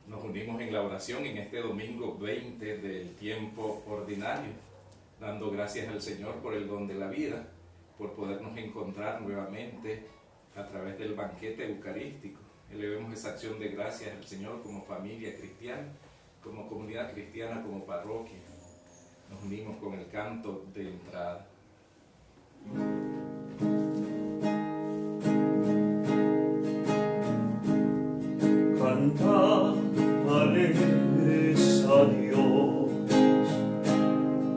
Nos unimos en la oración en este domingo 20 del tiempo ordinario, dando gracias al Señor por el don de la vida, por podernos encontrar nuevamente a través del banquete eucarístico. Elevemos esa acción de gracias al Señor como familia cristiana, como comunidad cristiana, como parroquia. Nos unimos con el canto de entrada. Cantad alegres a Dios,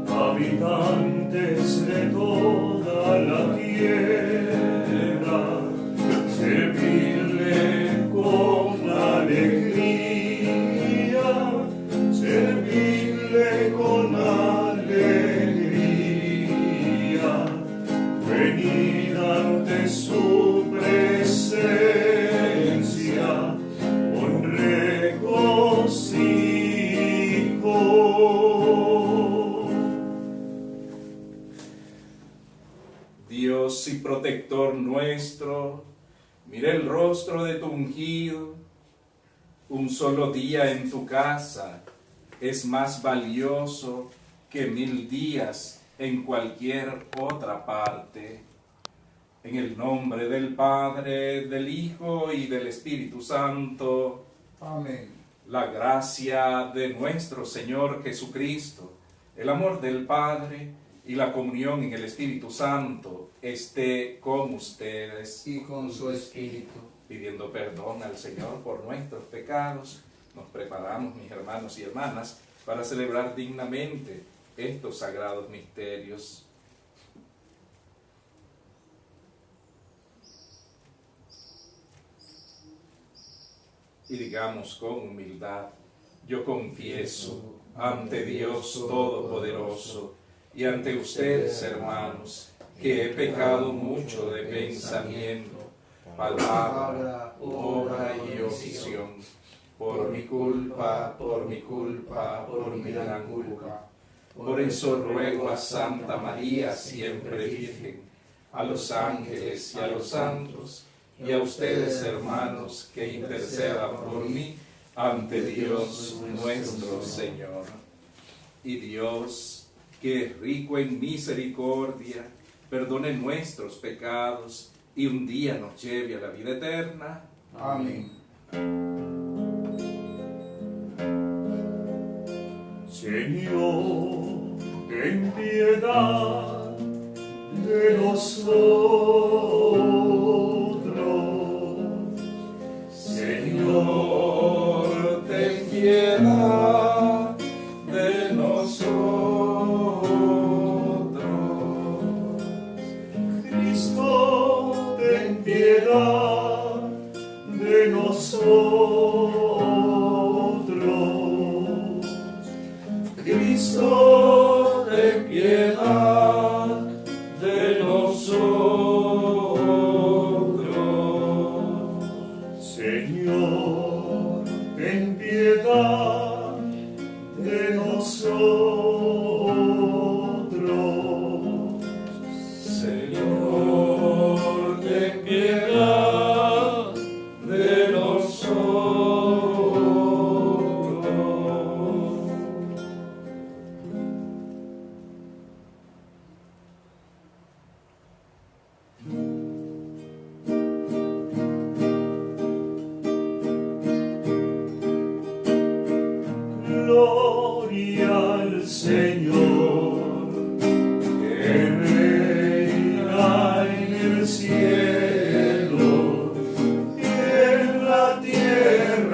habitantes de toda la tierra, servidle con alegría, servidle con alegría, venid ante su presencia con regocijo. Dios y protector nuestro, mira el rostro de tu ungido. Un solo día en tu casa es más valioso que 1000 días en cualquier otra parte. En el nombre del Padre, del Hijo y del Espíritu Santo. Amén. La gracia de nuestro Señor Jesucristo, el amor del Padre y la comunión en el Espíritu Santo esté con ustedes. Y con su espíritu. Pidiendo perdón al Señor por nuestros pecados, nos preparamos, mis hermanos y hermanas, para celebrar dignamente estos sagrados misterios. Y digamos con humildad: yo confieso ante Dios Todopoderoso y ante ustedes, hermanos, que he pecado mucho de pensamiento, palabra, obra y omisión, por mi culpa, por mi gran culpa. Por eso ruego a Santa María, siempre Virgen, a los ángeles y a los santos, y a ustedes, hermanos, que intercedan por mí ante Dios nuestro Señor. Y Dios, que es rico en misericordia, perdone nuestros pecados y un día nos lleve a la vida eterna. Amén. Señor, ten piedad de nosotros. Señor, ten piedad de nosotros. Cristo, ten piedad de nosotros. Cristo, ten piedad de nosotros. Señor, ten piedad de nosotros. Señor, ten piedad de nosotros. Gloria al Señor, que reina en el cielo y en la tierra.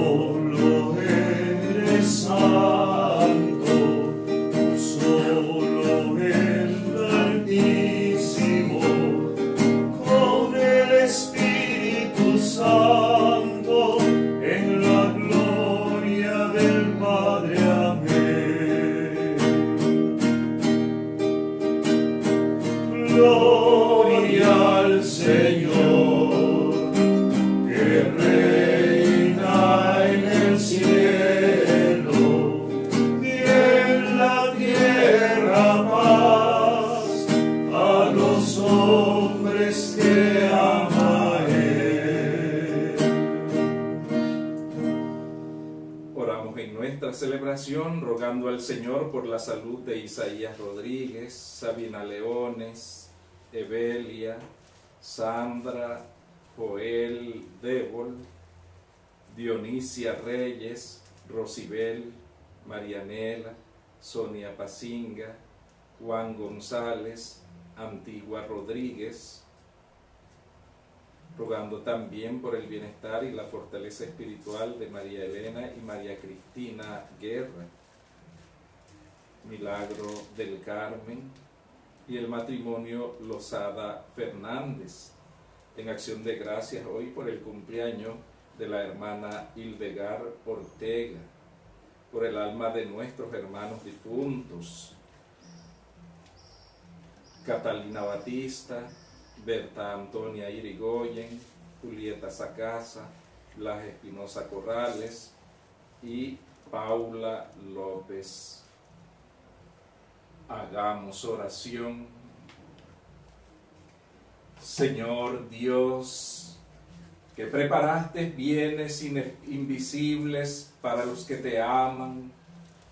solo eres santo, solo el Altísimo, con el Espíritu Santo, en la gloria del Padre. Amén. Gloria al Señor, que reina en el cielo y en la tierra paz a los hombres que ama Él. Oramos en nuestra celebración rogando al Señor por la salud de Isaías Rodríguez, Sabina Leones, Evelia, Sandra, Joel Débol, Dionisia Reyes, Rosibel, Marianela, Sonia Pacinga, Juan González, Antigua Rodríguez, rogando también por el bienestar y la fortaleza espiritual de María Elena y María Cristina Guerra, Milagro del Carmen y el matrimonio Lozada Fernández, en acción de gracias hoy por el cumpleaños de la hermana Hildegard Ortega, por el alma de nuestros hermanos difuntos, Catalina Batista, Berta Antonia Irigoyen, Julieta Sacasa, Blas Espinosa Corrales y Paula López. Hagamos oración. Señor Dios, que preparaste bienes invisibles para los que te aman,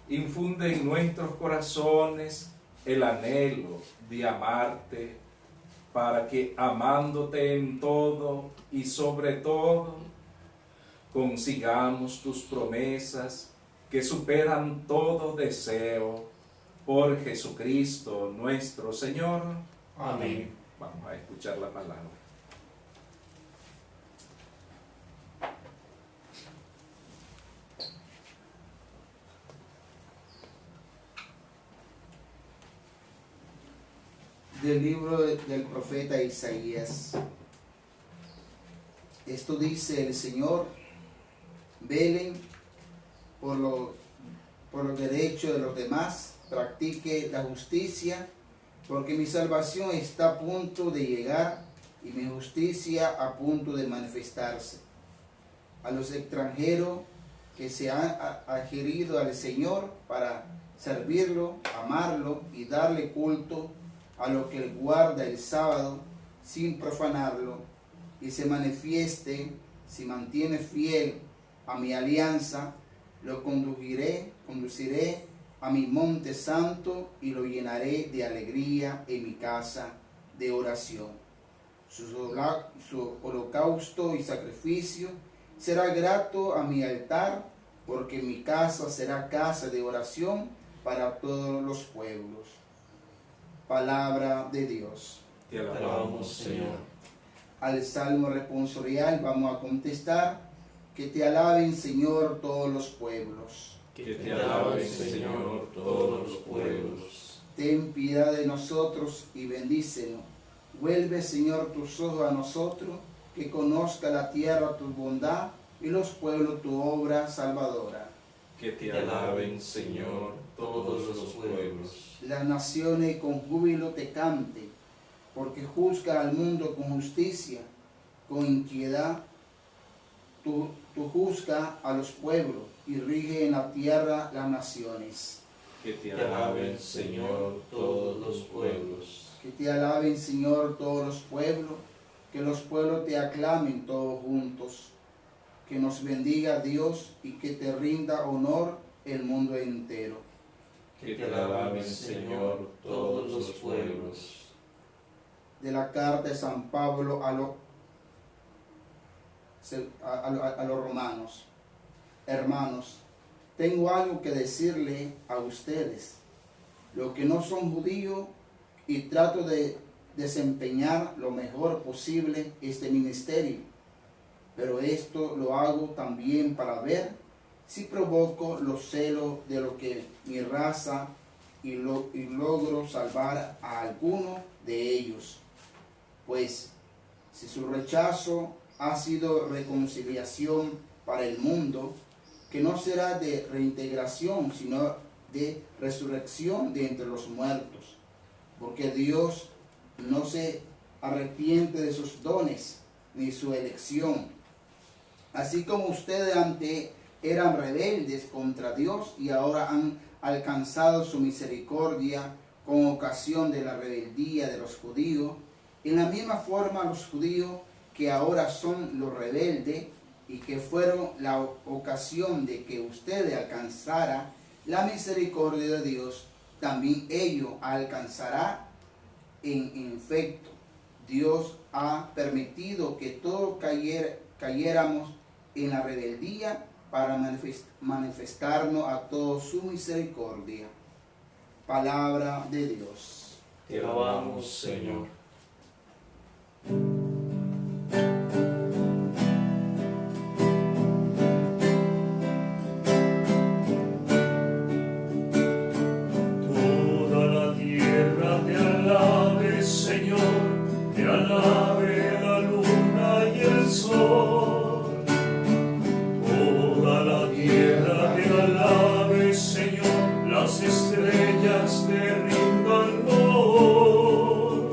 infunde en nuestros corazones el anhelo de amarte, para que amándote en todo y sobre todo, consigamos tus promesas que superan todo deseo, por Jesucristo nuestro Señor. Amén. Vamos a escuchar la palabra. Del libro del profeta Isaías. Esto dice el Señor: velen por los derechos de los demás, practique la justicia, porque mi salvación está a punto de llegar y mi justicia a punto de manifestarse. A los extranjeros que se han adherido al Señor para servirlo, amarlo y darle culto, a lo que él guarda el sábado sin profanarlo y se manifieste, si mantiene fiel a mi alianza, lo conduciré a mi monte santo y lo llenaré de alegría en mi casa de oración. Su holocausto y sacrificio será grato a mi altar, porque mi casa será casa de oración para todos los pueblos. Palabra de Dios. Te alabamos, Señor. Al Salmo responsorial vamos a contestar: que te alaben, Señor, todos los pueblos. Que te alaben, Señor, todos los pueblos. Ten piedad de nosotros y bendícenos. Vuelve, Señor, tus ojos a nosotros, que conozca la tierra tu bondad y los pueblos tu obra salvadora. Que te alaben, Señor, todos los pueblos. Las naciones con júbilo te canten, porque juzga al mundo con justicia, con inquietud. Tú juzga a los pueblos y rige en la tierra las naciones. Que te alaben, Señor, todos los pueblos. Que te alaben, Señor, todos los pueblos, que los pueblos te aclamen todos juntos. Que nos bendiga Dios y que te rinda honor el mundo entero. Que te alaben, Señor, todos los pueblos. De la carta de San Pablo a los romanos. Hermanos, tengo algo que decirle a ustedes, los que no son judíos, y trato de desempeñar lo mejor posible este ministerio. pero esto lo hago también para ver si provoco los celos de lo que mi raza y logro salvar a alguno de ellos. Pues si su rechazo ha sido reconciliación para el mundo, que no será de reintegración, sino de resurrección de entre los muertos, porque Dios no se arrepiente de sus dones ni su elección. Así como ustedes antes eran rebeldes contra Dios y ahora han alcanzado su misericordia con ocasión de la rebeldía de los judíos, en la misma forma los judíos que ahora son los rebeldes y que fueron la ocasión de que ustedes alcanzara la misericordia de Dios, también ellos alcanzará. En efecto, Dios ha permitido que todos cayéramos en la rebeldía para manifestarnos a todos su misericordia. Palabra de Dios. Te alabamos, Señor. Toda la tierra te alabe, Señor, te alabe la luna y el sol. Toda la tierra te alabe, Señor, las estrellas te rindan honor.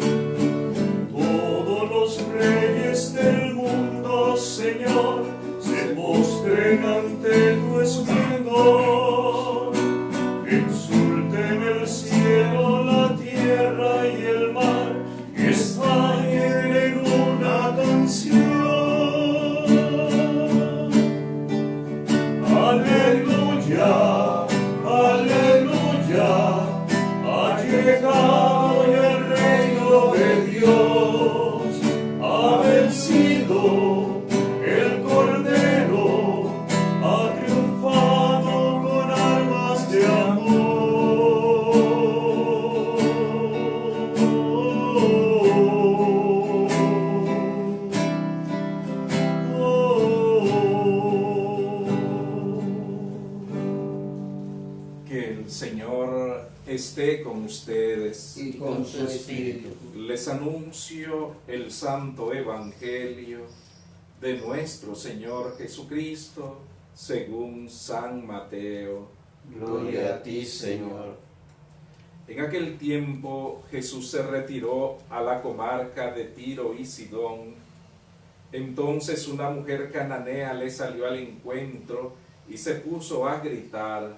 Todos los reyes del mundo, Señor, se postren ante tu esplendor. Exulten el cielo, la tierra y el mar, que estallen en una canción. Aleluya, aleluya, ha llegado el reino de Dios, ha vencido el Cordero, ha triunfado con armas de amor. Que el Señor esté con ustedes. Y con su espíritu. Les anuncio el Santo Evangelio de nuestro Señor Jesucristo según San Mateo. Gloria a ti, Señor. En aquel tiempo Jesús se retiró a la comarca de Tiro y Sidón. Entonces una mujer cananea le salió al encuentro y se puso a gritar: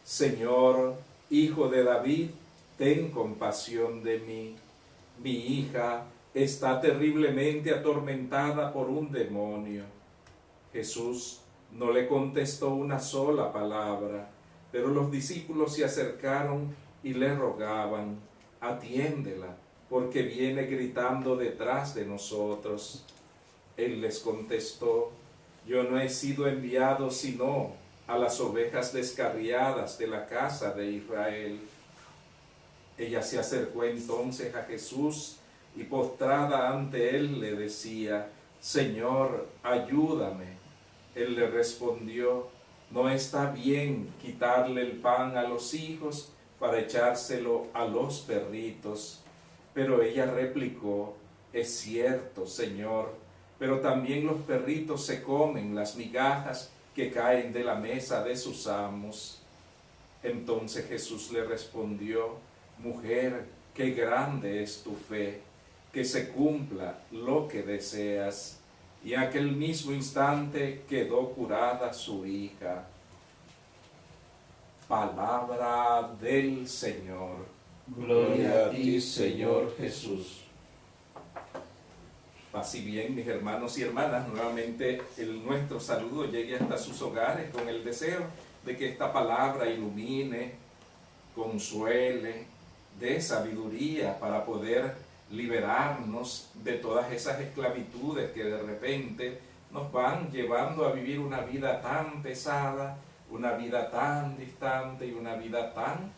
Señor, Hijo de David, ten compasión de mí. Mi hija está terriblemente atormentada por un demonio. Jesús no le contestó una sola palabra, pero los discípulos se acercaron y le rogaban: atiéndela, porque viene gritando detrás de nosotros. Él les contestó: yo no he sido enviado sino a las ovejas descarriadas de la casa de Israel. Ella se acercó entonces a Jesús y postrada ante él le decía: Señor, ayúdame. Él le respondió: no está bien quitarle el pan a los hijos para echárselo a los perritos. Pero ella replicó: es cierto, Señor, pero también los perritos se comen las migajas que caen de la mesa de sus amos. Entonces Jesús le respondió: mujer, qué grande es tu fe, que se cumpla lo que deseas. Y en aquel mismo instante quedó curada su hija. Palabra del Señor. Gloria a ti, Señor Jesús. Así bien, mis hermanos y hermanas, nuevamente nuestro saludo llegue hasta sus hogares con el deseo de que esta palabra ilumine, consuele, dé sabiduría para poder liberarnos de todas esas esclavitudes que de repente nos van llevando a vivir una vida tan pesada, una vida tan distante y una vida tan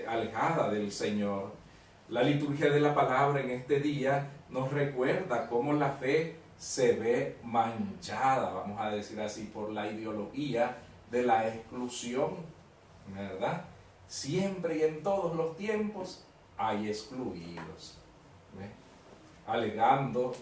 alejada del Señor. La liturgia de la palabra en este día nos recuerda cómo la fe se ve manchada, vamos a decir así, por la ideología de la exclusión, ¿verdad? Siempre y en todos los tiempos hay excluidos, ¿ve? Alegando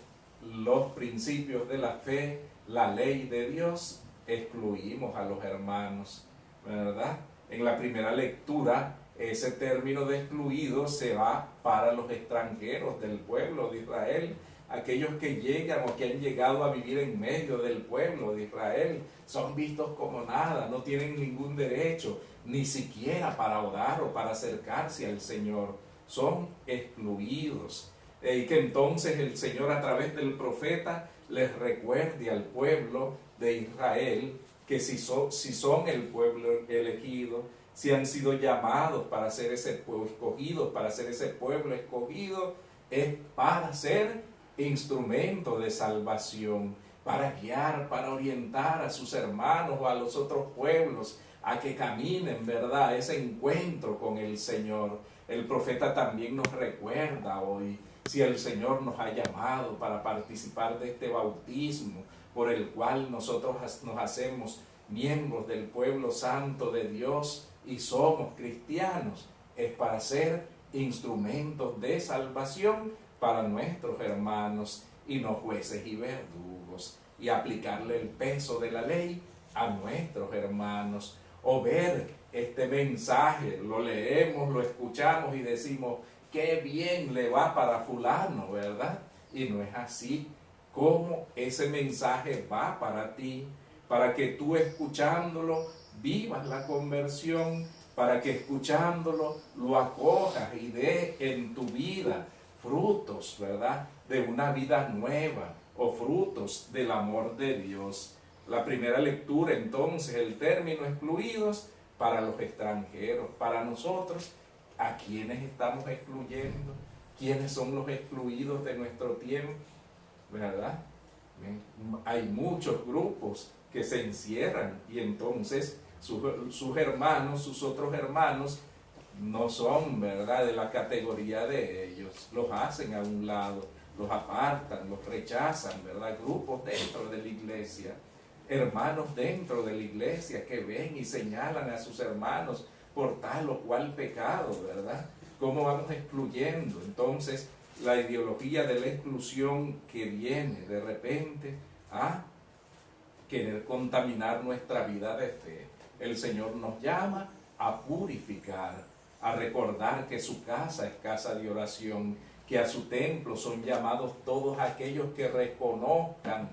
los principios de la fe, la ley de Dios, excluimos a los hermanos, ¿verdad? En la primera lectura, ese término de excluido se va para los extranjeros del pueblo de Israel, aquellos que llegan o que han llegado a vivir en medio del pueblo de Israel, son vistos como nada, no tienen ningún derecho, ni siquiera para orar o para acercarse al Señor, son excluidos. Y que entonces el Señor a través del profeta les recuerde al pueblo de Israel que si son el pueblo elegido, si han sido llamados para ser ese pueblo escogido, para ser ese pueblo escogido, es para ser instrumento de salvación, para guiar, para orientar a sus hermanos o a los otros pueblos a que caminen, ¿verdad?, ese encuentro con el Señor. El profeta también nos recuerda hoy, si el Señor nos ha llamado para participar de este bautismo, por el cual nosotros nos hacemos miembros del pueblo santo de Dios y somos cristianos, es para ser instrumentos de salvación para nuestros hermanos y no jueces y verdugos, y aplicarle el peso de la ley a nuestros hermanos, o ver este mensaje, lo leemos, lo escuchamos y decimos, qué bien le va para fulano, ¿verdad? Y no es así. ¿Cómo ese mensaje va para ti? Para que tú escuchándolo vivas la conversión, para que escuchándolo lo acojas y dé en tu vida frutos, ¿verdad?, de una vida nueva o frutos del amor de Dios. La primera lectura, entonces, el término excluidos para los extranjeros, para nosotros, ¿a quiénes estamos excluyendo? ¿Quiénes son los excluidos de nuestro tiempo? ¿Verdad? Hay muchos grupos que se encierran y entonces sus hermanos, sus otros hermanos, no son, ¿verdad?, de la categoría de ellos. Los hacen a un lado, los apartan, los rechazan, ¿verdad? Grupos dentro de la iglesia, hermanos dentro de la iglesia que ven y señalan a sus hermanos por tal o cual pecado, ¿verdad? ¿Cómo vamos excluyendo? Entonces, la ideología de la exclusión que viene de repente a querer contaminar nuestra vida de fe. El Señor nos llama a purificar, a recordar que su casa es casa de oración, que a su templo son llamados todos aquellos que reconozcan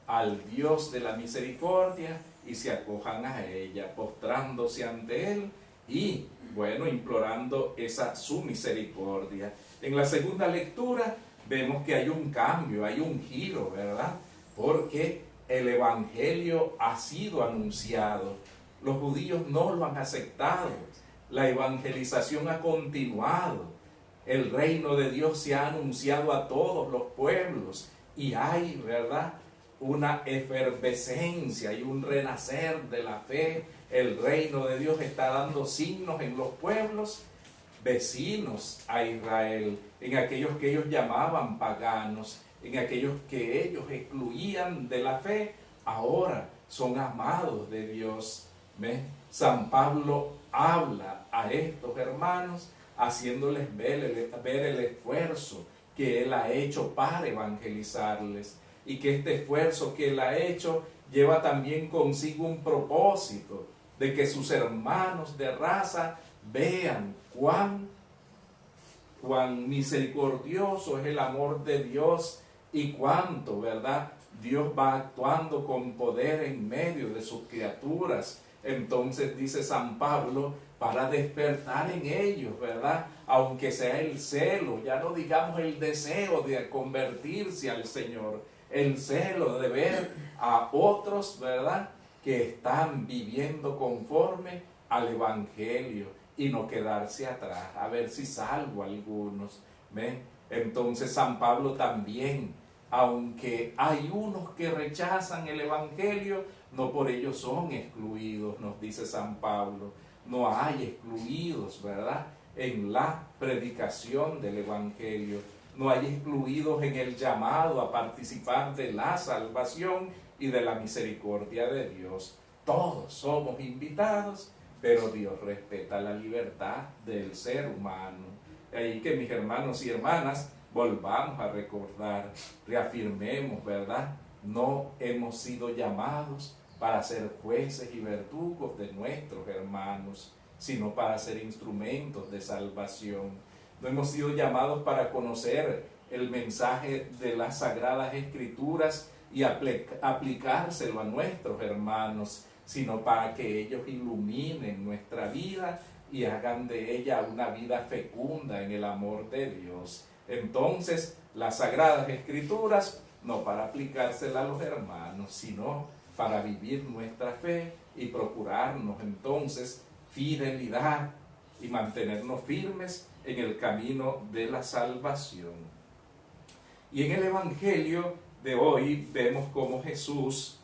al Dios de la misericordia y se acojan a ella, postrándose ante Él y, bueno, implorando su misericordia. En la segunda lectura vemos que hay un cambio, hay un giro, ¿verdad? Porque el Evangelio ha sido anunciado. Los judíos no lo han aceptado. La evangelización ha continuado. El reino de Dios se ha anunciado a todos los pueblos y hay, ¿verdad?, una efervescencia y un renacer de la fe. El reino de Dios está dando signos en los pueblos vecinos a Israel, en aquellos que ellos llamaban paganos, en aquellos que ellos excluían de la fe, ahora son amados de Dios. ¿Ves? San Pablo habla a estos hermanos haciéndoles ver el esfuerzo que él ha hecho para evangelizarles, y que este esfuerzo que él ha hecho lleva también consigo un propósito de que sus hermanos de raza vean cuán misericordioso es el amor de Dios y cuánto, ¿verdad?, Dios va actuando con poder en medio de sus criaturas. Entonces dice San Pablo, para despertar en ellos, ¿verdad?, aunque sea el celo, ya no digamos el deseo de convertirse al Señor, el celo de ver a otros, ¿verdad?, que están viviendo conforme al Evangelio y no quedarse atrás, a ver si salvo a algunos. ¿Ven? Entonces San Pablo también, aunque hay unos que rechazan el Evangelio, no por ello son excluidos, nos dice San Pablo. No hay excluidos, ¿verdad?, en la predicación del Evangelio. no hay excluidos en el llamado a participar de la salvación y de la misericordia de Dios. Todos somos invitados, pero Dios respeta la libertad del ser humano. Ahí que mis hermanos y hermanas, volvamos a recordar, reafirmemos, ¿verdad? No hemos sido llamados para ser jueces y verdugos de nuestros hermanos, sino para ser instrumentos de salvación. No hemos sido llamados para conocer el mensaje de las Sagradas Escrituras y aplicárselo a nuestros hermanos, sino para que ellos iluminen nuestra vida y hagan de ella una vida fecunda en el amor de Dios. Entonces, las Sagradas Escrituras, no para aplicársela a los hermanos, sino para vivir nuestra fe y procurarnos entonces fidelidad y mantenernos firmes en el camino de la salvación. Y en el Evangelio de hoy vemos cómo Jesús,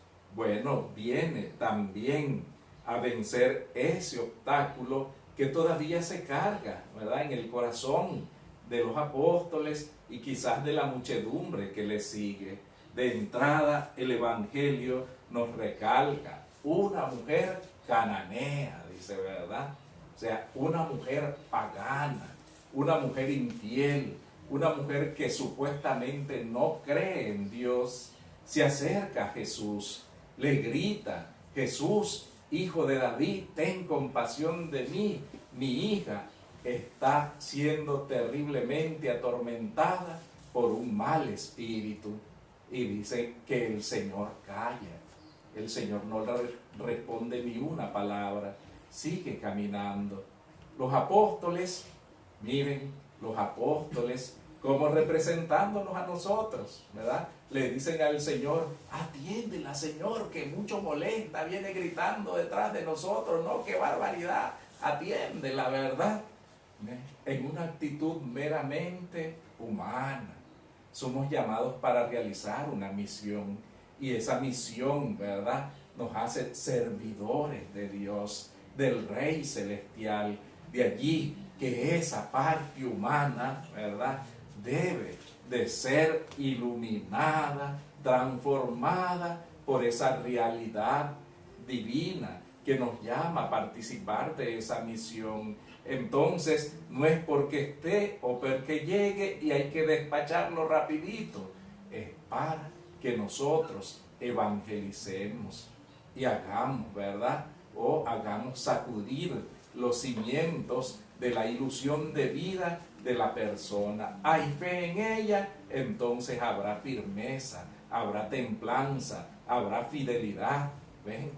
viene también a vencer ese obstáculo que todavía se carga, ¿verdad?, en el corazón de los apóstoles y quizás de la muchedumbre que le sigue. De entrada, el Evangelio nos recalca una mujer cananea, dice, ¿verdad? O sea, una mujer pagana, una mujer infiel, una mujer que supuestamente no cree en Dios, se acerca a Jesús, le grita: Jesús, hijo de David, ten compasión de mí, mi hija está siendo terriblemente atormentada por un mal espíritu. Y dice que el Señor calla. El Señor no le responde ni una palabra, sigue caminando. Los apóstoles, miren, los apóstoles como representándonos a nosotros, ¿verdad? Le dicen al Señor: atiéndela, Señor, que mucho molesta, viene gritando detrás de nosotros, no, qué barbaridad, atiéndela, ¿verdad? En una actitud meramente humana. Somos llamados para realizar una misión, y esa misión, ¿verdad?, nos hace servidores de Dios, del Rey Celestial. De allí que esa parte humana, ¿verdad?, debe de ser iluminada, transformada por esa realidad divina que nos llama a participar de esa misión. Entonces, no es porque esté o porque llegue y hay que despacharlo rapidito, es para que nosotros evangelicemos y hagamos, ¿verdad?, o hagamos sacudir los cimientos de la ilusión de vida de la persona. Hay fe en ella, entonces habrá firmeza, habrá templanza, habrá fidelidad. ¿Ven?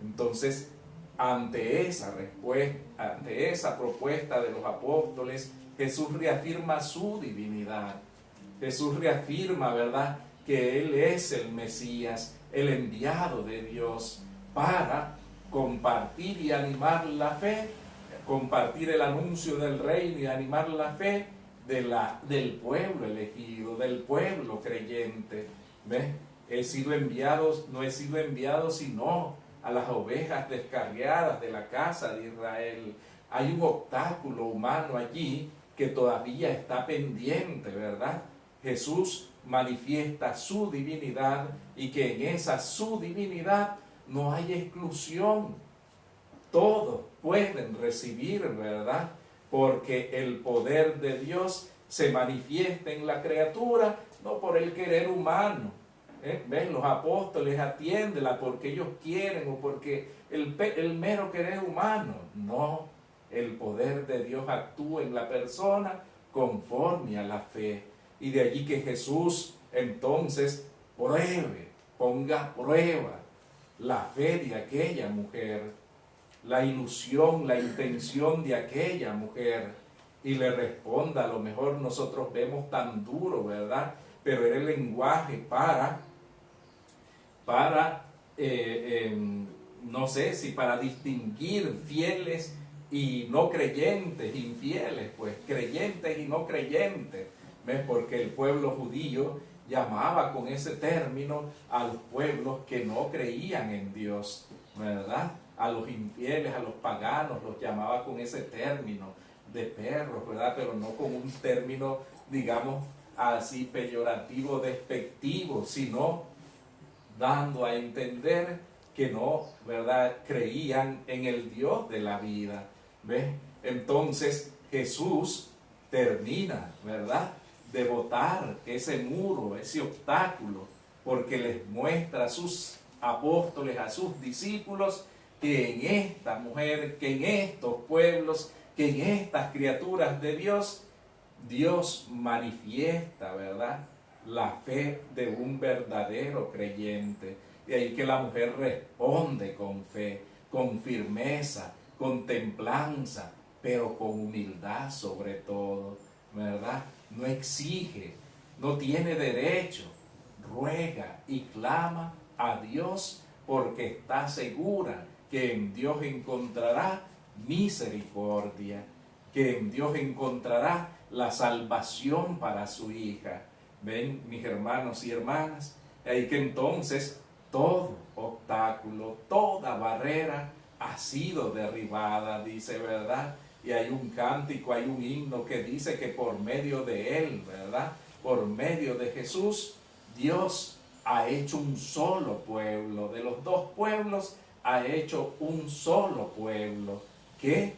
Entonces, ante esa respuesta, ante esa propuesta de los apóstoles, Jesús reafirma su divinidad. Jesús reafirma, ¿verdad?, que Él es el Mesías, el enviado de Dios para compartir y animar la fe, compartir el anuncio del reino y animar la fe del pueblo elegido, del pueblo creyente. ¿Ves? No he sido enviado sino a las ovejas descarriadas de la casa de Israel. Hay un obstáculo humano allí que todavía está pendiente, ¿verdad? Jesús manifiesta su divinidad y que en esa su divinidad no hay exclusión. Todos pueden recibir, ¿verdad? Porque el poder de Dios se manifiesta en la criatura, no por el querer humano. ¿Ven? Los apóstoles atiéndela porque ellos quieren o porque el mero querer humano. No, el poder de Dios actúa en la persona conforme a la fe. Y de allí que Jesús entonces ponga a prueba la fe de aquella mujer, la ilusión, la intención de aquella mujer, y le responda. A lo mejor nosotros vemos tan duro, ¿verdad? Pero era el lenguaje para no sé si para distinguir fieles y no creyentes, infieles, pues creyentes y no creyentes. ¿Ves? Porque el pueblo judío llamaba con ese término a los pueblos que no creían en Dios, ¿verdad? A los infieles, a los paganos, los llamaba con ese término de perros, ¿verdad? Pero no con un término, digamos, así peyorativo, despectivo, sino dando a entender que no, ¿verdad?, creían en el Dios de la vida. ¿Ves? Entonces Jesús termina, ¿verdad?, de botar ese muro, ese obstáculo, porque les muestra a sus apóstoles, a sus discípulos, que en esta mujer, que en estos pueblos, que en estas criaturas de Dios, Dios manifiesta, ¿verdad?, la fe de un verdadero creyente. De ahí que la mujer responde con fe, con firmeza, con templanza, pero con humildad sobre todo, ¿verdad? No exige, no tiene derecho, ruega y clama a Dios porque está segura que en Dios encontrará misericordia, que en Dios encontrará la salvación para su hija. Ven, mis hermanos y hermanas, ahí que entonces todo obstáculo, toda barrera ha sido derribada, dice, ¿verdad? Y hay un cántico, hay un himno que dice que por medio de él, ¿verdad?, por medio de Jesús, Dios ha hecho un solo pueblo. De los dos pueblos ha hecho un solo pueblo que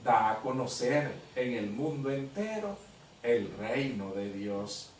da a conocer en el mundo entero el reino de Dios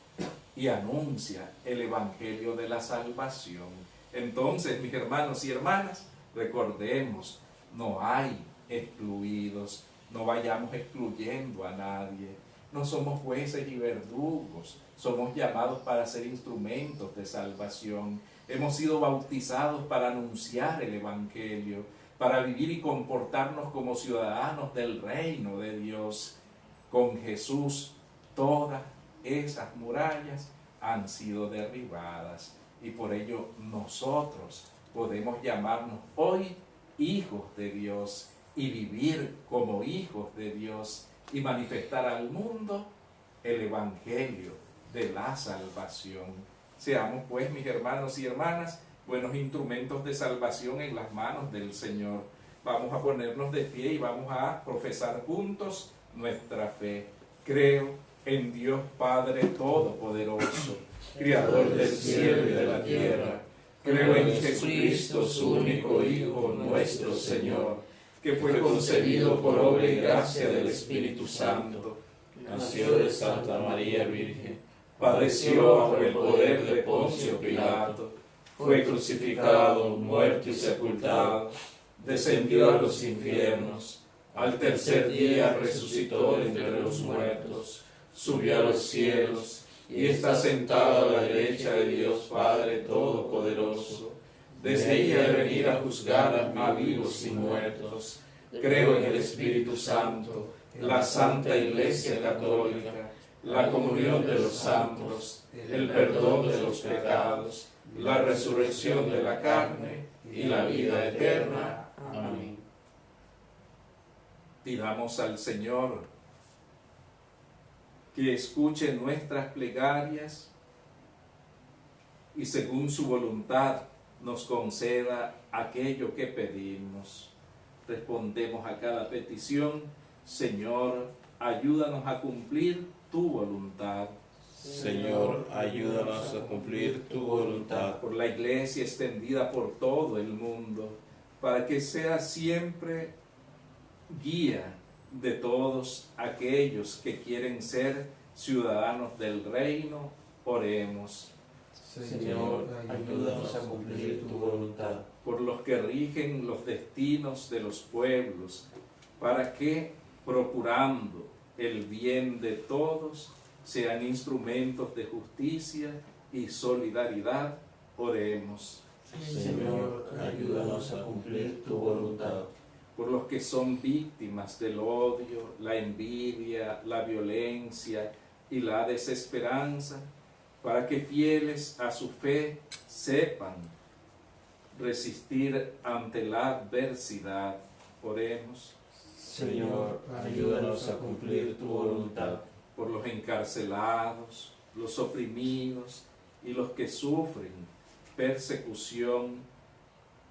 y anuncia el evangelio de la salvación. Entonces, mis hermanos y hermanas, recordemos, no hay excluidos, no vayamos excluyendo a nadie, no somos jueces y verdugos, somos llamados para ser instrumentos de salvación, hemos sido bautizados para anunciar el evangelio, para vivir y comportarnos como ciudadanos del reino de Dios. Con Jesús todas esas murallas han sido derribadas y por ello nosotros podemos llamarnos hoy hijos de Dios y vivir como hijos de Dios y manifestar al mundo el evangelio de la salvación. Seamos pues, mis hermanos y hermanas, buenos instrumentos de salvación en las manos del Señor. Vamos a ponernos de pie y vamos a profesar juntos nuestra fe. Creo en Dios Padre Todopoderoso, Creador del cielo y de la tierra. Creo en Jesucristo, su único Hijo, nuestro Señor, que fue concebido por obra y gracia del Espíritu Santo. Nació de Santa María Virgen, Padeció bajo el poder de Poncio Pilato, fue crucificado, muerto y sepultado, descendió a los infiernos, al tercer día resucitó de entre los muertos, subió a los cielos y está sentado a la derecha de Dios Padre Todopoderoso. Desde ahí ha de venir a juzgar a vivos y muertos. Creo en el Espíritu Santo, la Santa Iglesia Católica, la comunión de los santos, el perdón de los pecados, la resurrección de la carne y la vida eterna. Amén. Pidamos al Señor que escuche nuestras plegarias y según su voluntad nos conceda aquello que pedimos. Respondemos a cada petición: Señor, ayúdanos a cumplir tu voluntad. Señor, ayúdanos a cumplir tu voluntad. Por la Iglesia extendida por todo el mundo, para que sea siempre guía de todos aquellos que quieren ser ciudadanos del reino, oremos. Señor, ayúdanos a cumplir tu voluntad. Por los que rigen los destinos de los pueblos, para que, procurando el bien de todos, sean instrumentos de justicia y solidaridad, oremos. Señor, ayúdanos a cumplir tu voluntad. Por los que son víctimas del odio, la envidia, la violencia y la desesperanza, para que fieles a su fe sepan resistir ante la adversidad, oremos. Señor, ayúdanos a cumplir tu voluntad. Por los encarcelados, los oprimidos y los que sufren persecución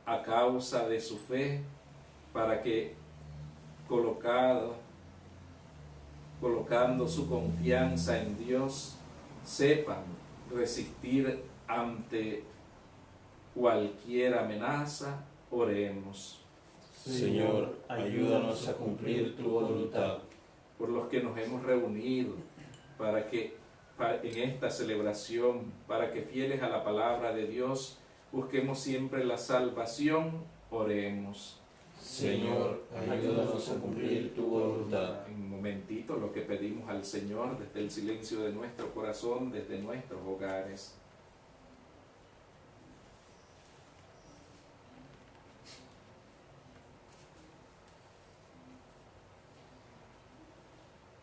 a causa de su fe, para que colocando su confianza en Dios, sepan resistir ante cualquier amenaza. Oremos. Señor, ayúdanos a cumplir tu voluntad. Por los que nos hemos reunido en esta celebración, para que fieles a la palabra de Dios, busquemos siempre la salvación. Oremos. Señor, ayúdanos a cumplir tu voluntad. En un momentito lo que pedimos al Señor desde el silencio de nuestro corazón, desde nuestros hogares.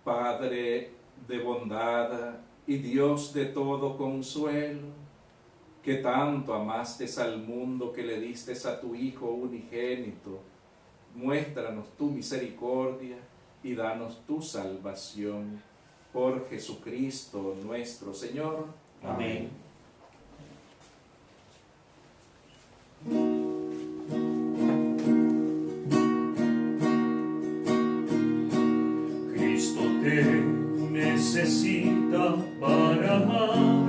Padre de bondad y Dios de todo consuelo, que tanto amaste al mundo que le diste a tu Hijo unigénito, muéstranos tu misericordia y danos tu salvación. Por Jesucristo nuestro Señor. Amén. Cristo te necesita para amar.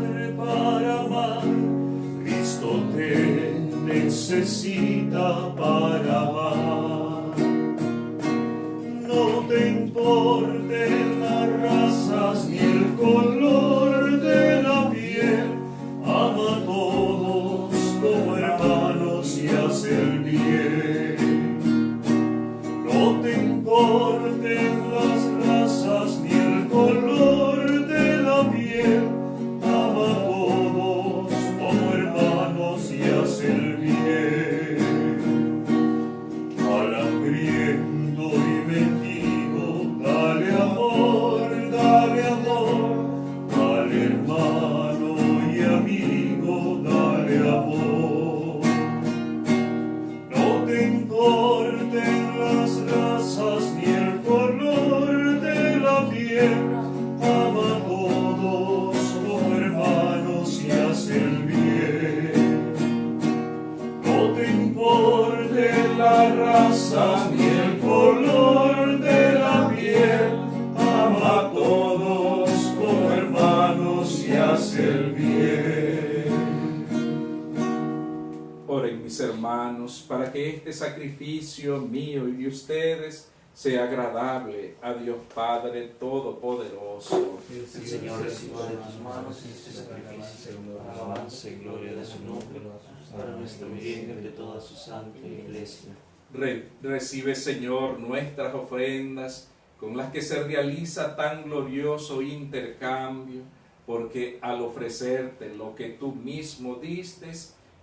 Cristo te necesita para amar. No te importen las razas ni el color de la piel. Ama a todos como hermanos y haz el bien. No te importen las razas ni el color de la piel. Ama a todos como hermanos y haz el bien. Al hambriento y mendigo, dale amor, dale amor. Al hermano y amigo, dale amor. No te importen las razas ni el color de la piel. Ama a todos como hermanos y haz el bien. No te importen las razas ni el color de la piel. Ama a todos como hermanos y haz el bien. Oren mis hermanos, para que este sacrificio mío y de ustedes sea agradable a Dios Padre Todopoderoso. El Señor reciba de tus manos este sacrificio, alabanza y gloria de su nombre, para nuestro bien y de toda su santa iglesia. Recibe, Señor, nuestras ofrendas, con las que se realiza tan glorioso intercambio, porque al ofrecerte lo que tú mismo diste,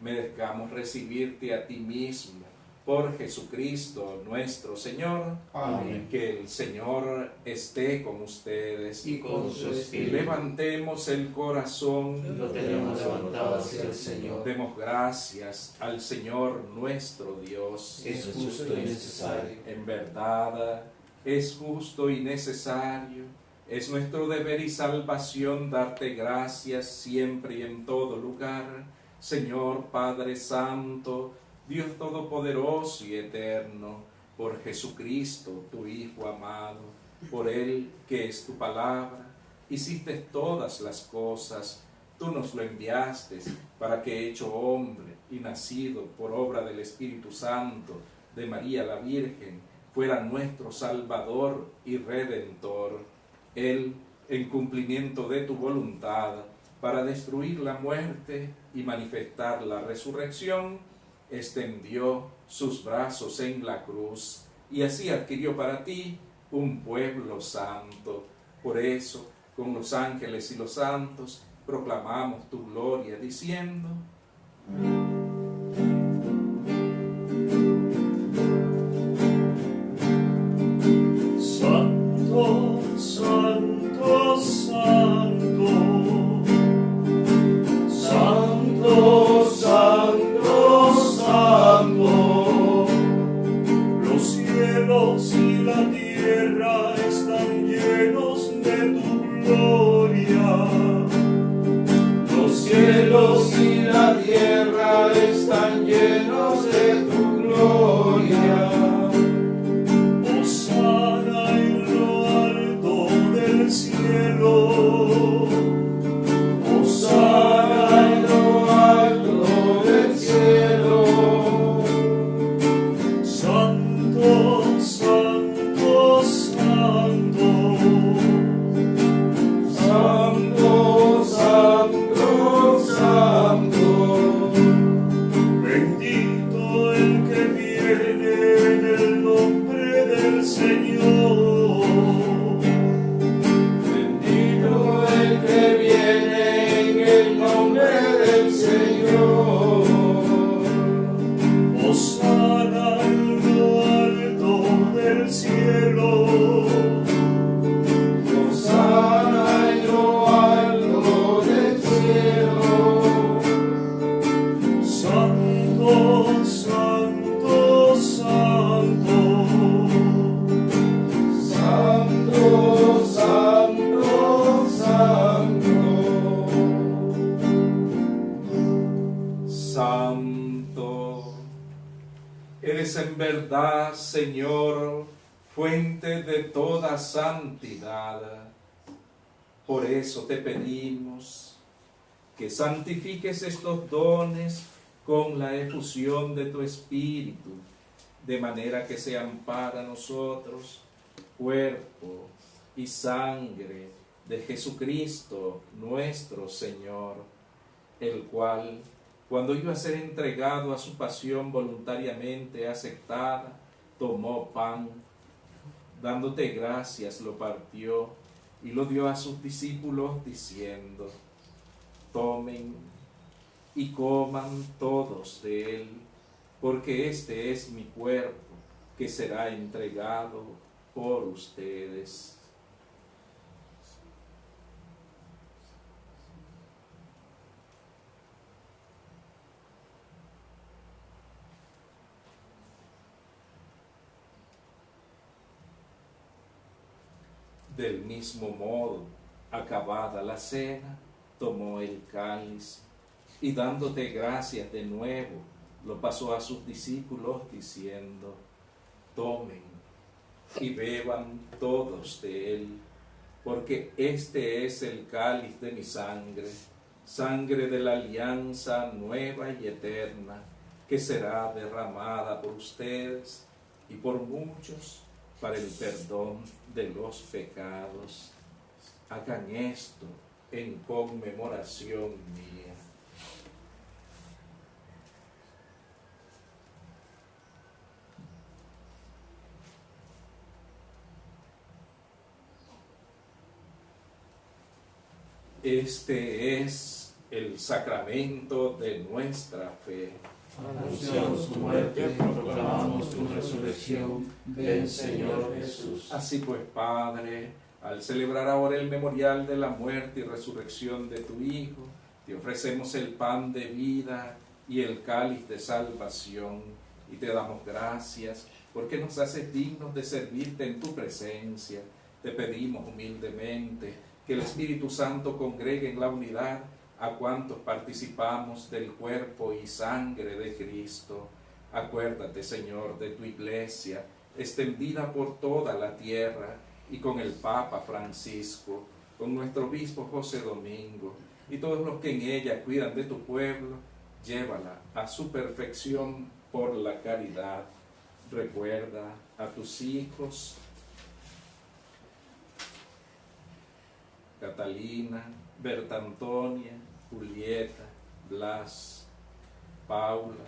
merezcamos recibirte a ti mismo. Por Jesucristo nuestro Señor. Amén. Que el Señor esté con ustedes. Y con su espíritu. Levantemos el corazón. Lo tenemos levantado hacia el Señor. Demos gracias al Señor nuestro Dios. Es justo y necesario. En verdad, es justo y necesario. Es nuestro deber y salvación darte gracias siempre y en todo lugar. Señor Padre Santo, Dios Todopoderoso y Eterno, por Jesucristo, tu Hijo amado, por Él que es tu palabra, hiciste todas las cosas, tú nos lo enviaste para que, hecho hombre y nacido por obra del Espíritu Santo de María la Virgen, fuera nuestro Salvador y Redentor. Él, en cumplimiento de tu voluntad, para destruir la muerte y manifestar la resurrección, extendió sus brazos en la cruz y así adquirió para ti un pueblo santo. Por eso, con los ángeles y los santos, proclamamos tu gloria diciendo: Santo, santo, santo. Santo, santo, santo. Los cielos y la tierra están llenos de tu gloria. Los cielos y la tierra verdad, Señor, fuente de toda santidad. Por eso te pedimos que santifiques estos dones con la efusión de tu Espíritu, de manera que sean para nosotros cuerpo y sangre de Jesucristo nuestro Señor, el cual, cuando iba a ser entregado a su pasión voluntariamente aceptada, tomó pan, dándote gracias, lo partió y lo dio a sus discípulos diciendo: tomen y coman todos de él, porque este es mi cuerpo que será entregado por ustedes. Del mismo modo, acabada la cena, tomó el cáliz y dándote gracias de nuevo, lo pasó a sus discípulos diciendo: tomen y beban todos de él, porque este es el cáliz de mi sangre, sangre de la alianza nueva y eterna, que será derramada por ustedes y por muchos para el perdón de los pecados. Hagan esto en conmemoración mía. Este es el sacramento de nuestra fe. Anunciamos tu muerte, proclamamos tu resurrección. Ven, Señor Jesús. Así pues, Padre, al celebrar ahora el memorial de la muerte y resurrección de tu Hijo, te ofrecemos el pan de vida y el cáliz de salvación, y te damos gracias porque nos haces dignos de servirte en tu presencia. Te pedimos humildemente que el Espíritu Santo congregue en la unidad a cuantos participamos del cuerpo y sangre de Cristo. Acuérdate, Señor, de tu Iglesia, extendida por toda la tierra, y con el Papa Francisco, con nuestro obispo José Domingo, y todos los que en ella cuidan de tu pueblo, llévala a su perfección por la caridad. Recuerda a tus hijos, Catalina, Berta Antonia, Julieta, Blas, Paula,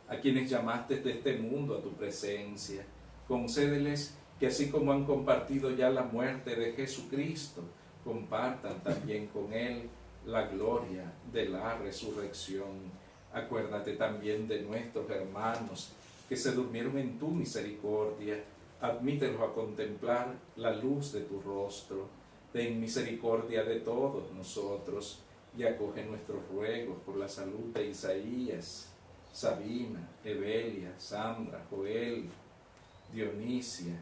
a quienes llamaste de este mundo a tu presencia. Concédeles que así como han compartido ya la muerte de Jesucristo, compartan también con Él la gloria de la resurrección. Acuérdate también de nuestros hermanos que se durmieron en tu misericordia. Admítelos a contemplar la luz de tu rostro. Ten misericordia de todos nosotros y acoge nuestros ruegos por la salud de Isaías, Sabina, Evelia, Sandra, Joel, Dionisia,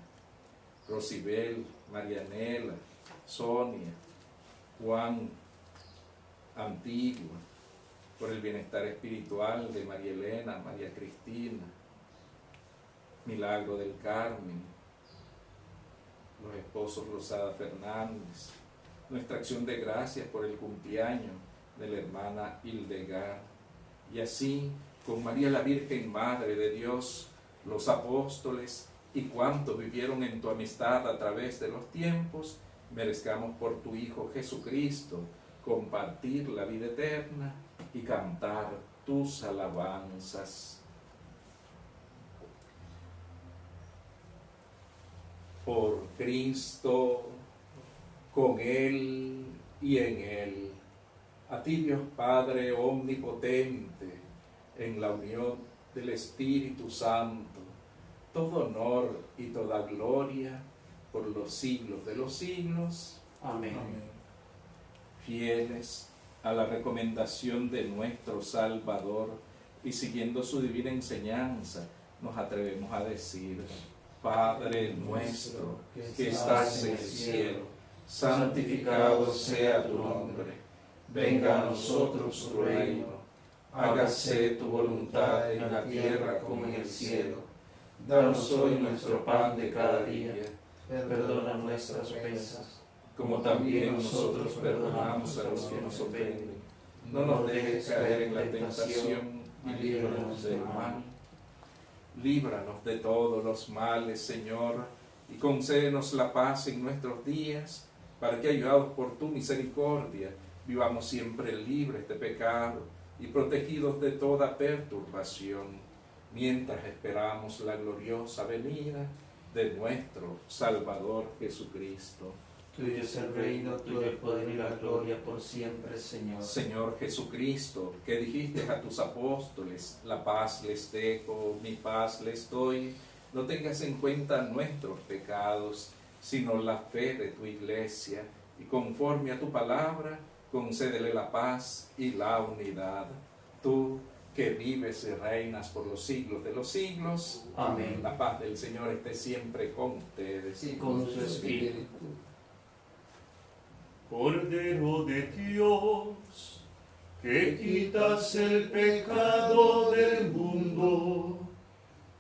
Rosibel, Marianela, Sonia, Juan, Antigua, por el bienestar espiritual de María Elena, María Cristina, Milagro del Carmen, los esposos Rosada Fernández, nuestra acción de gracias por el cumpleaños de la hermana Hildegard, y así con María la Virgen Madre de Dios, los apóstoles y cuantos vivieron en tu amistad a través de los tiempos, merezcamos por tu Hijo Jesucristo compartir la vida eterna y cantar tus alabanzas. Por Cristo, con Él y en Él, a ti Dios Padre omnipotente, en la unión del Espíritu Santo, todo honor y toda gloria por los siglos de los siglos. Amén. Fieles a la recomendación de nuestro Salvador y siguiendo su divina enseñanza, nos atrevemos a decir: Padre nuestro que estás en el cielo, santificado sea tu nombre. Venga a nosotros tu reino. Hágase tu voluntad en la tierra como en el cielo. Danos hoy nuestro pan de cada día. Perdona nuestras ofensas, Como también nosotros perdonamos a los que nos ofenden. No nos dejes caer en la tentación y líbranos del mal. Líbranos de todos los males, Señor, y concédenos la paz en nuestros días, para que, ayudados por tu misericordia, vivamos siempre libres de pecado y protegidos de toda perturbación, mientras esperamos la gloriosa venida de nuestro Salvador Jesucristo. tuyo es el reino, tuyo el poder y la gloria por siempre, Señor. Señor Jesucristo, que dijiste a tus apóstoles, la paz les dejo, mi paz les doy, no tengas en cuenta nuestros pecados, sino la fe de tu iglesia, y conforme a tu palabra, concédele la paz y la unidad. Tú, que vives y reinas por los siglos de los siglos. Amén. La paz del Señor esté siempre con ustedes. Y con su espíritu. Cordero de Dios, que quitas el pecado del mundo,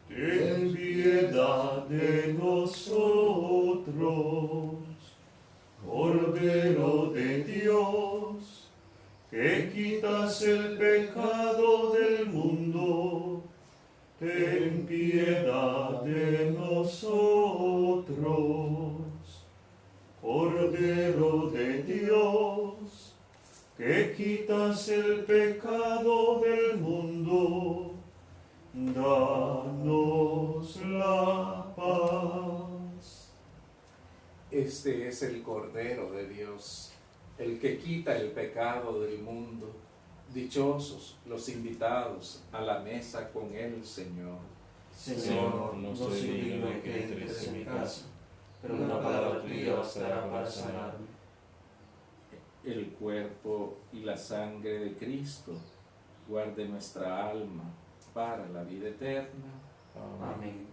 ten piedad de nosotros. Cordero de Dios, que quitas el pecado del mundo, ten piedad de nosotros. Cordero de Dios, que quitas el pecado del mundo, danos la paz. Este es el Cordero de Dios, el que quita el pecado del mundo. Dichosos los invitados a la mesa con el Señor. Señor, no soy digno de que entres en mi casa, pero una palabra tuya bastará para sanarme. El cuerpo y la sangre de Cristo guarde nuestra alma para la vida eterna. Amén.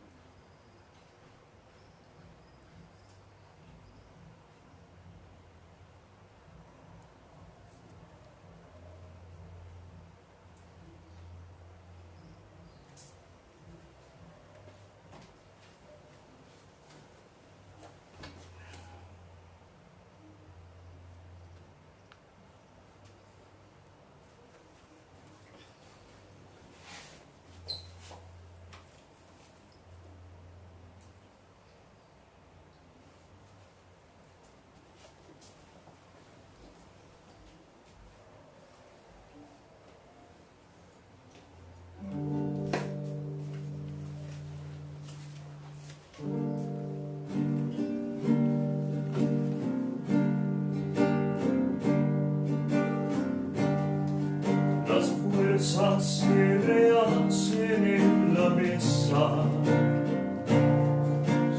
Las fuerzas se rehacen en la mesa,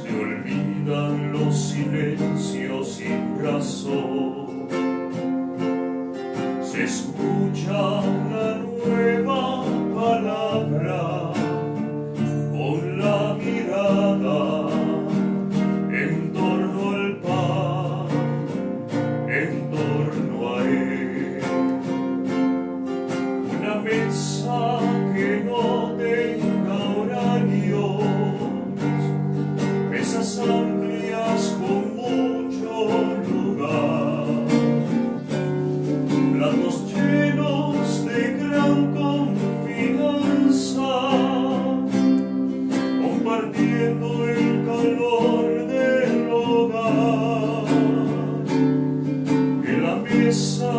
se olvidan los silencios sin razón, se escucha una nueva palabra con la mirada en torno al pan, en torno a él. Una mesa que no tenga horarios, mesas amplias con mucho lugar, platos llenos de gran confianza, compartiendo el calor del hogar. Que la mesa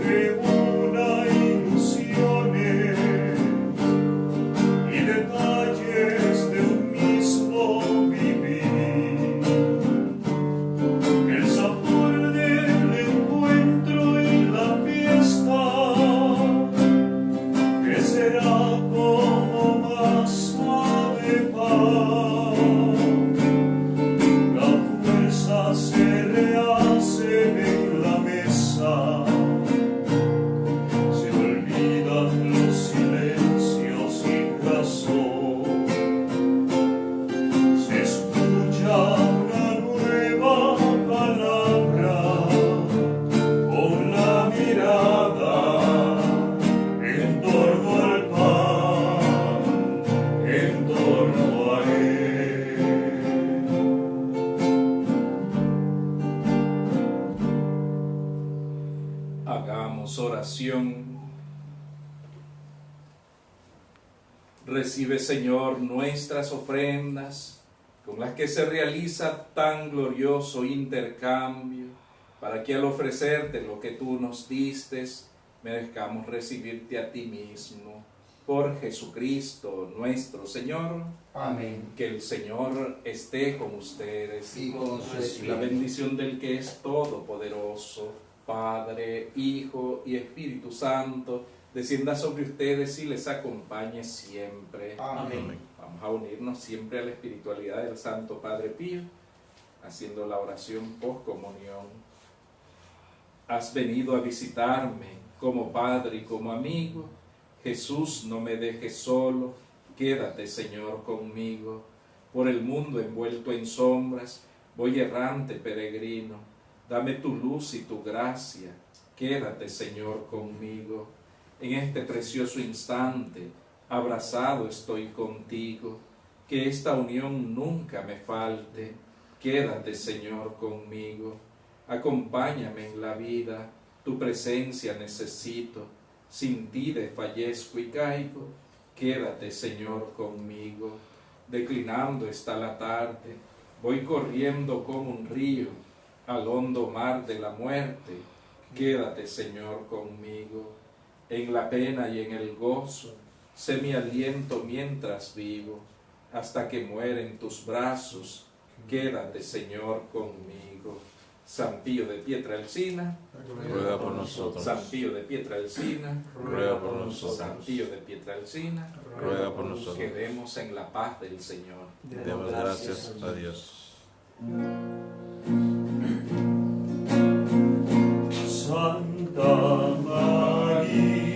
reúna ilusiones y detalles de un mismo vivir. El sabor del encuentro y la fiesta, que será como masa de pan. Recibe, Señor, nuestras ofrendas, con las que se realiza tan glorioso intercambio, para que al ofrecerte lo que tú nos distes, merezcamos recibirte a ti mismo. Por Jesucristo nuestro Señor. Amén. Que el Señor esté con ustedes. Y con su La espíritu. bendición del que es todopoderoso, Padre, Hijo y Espíritu Santo, descienda sobre ustedes y les acompañe siempre. Amén. Vamos a unirnos siempre a la espiritualidad del Santo Padre Pío, haciendo la oración post-comunión. Has venido a visitarme como Padre y como amigo. Jesús, no me dejes solo, quédate, Señor, conmigo. Por el mundo envuelto en sombras, voy errante peregrino. Dame tu luz y tu gracia, quédate, Señor, conmigo. En este precioso instante, abrazado estoy contigo. Que esta unión nunca me falte, quédate, Señor, conmigo. Acompáñame en la vida, tu presencia necesito. Sin ti desfallezco y caigo, quédate, Señor, conmigo. Declinando está la tarde, voy corriendo como un río al hondo mar de la muerte, quédate, Señor, conmigo. En la pena y en el gozo, sé mi aliento mientras vivo, hasta que muere en tus brazos, quédate, Señor, conmigo. San Pío de Pietrelcina, ruega por nosotros. San Pío de Pietrelcina, Ruega por nosotros. San Pío de Pietrelcina, Ruega por nosotros. quedemos en la paz del Señor. Demos gracias a Dios. Santa María,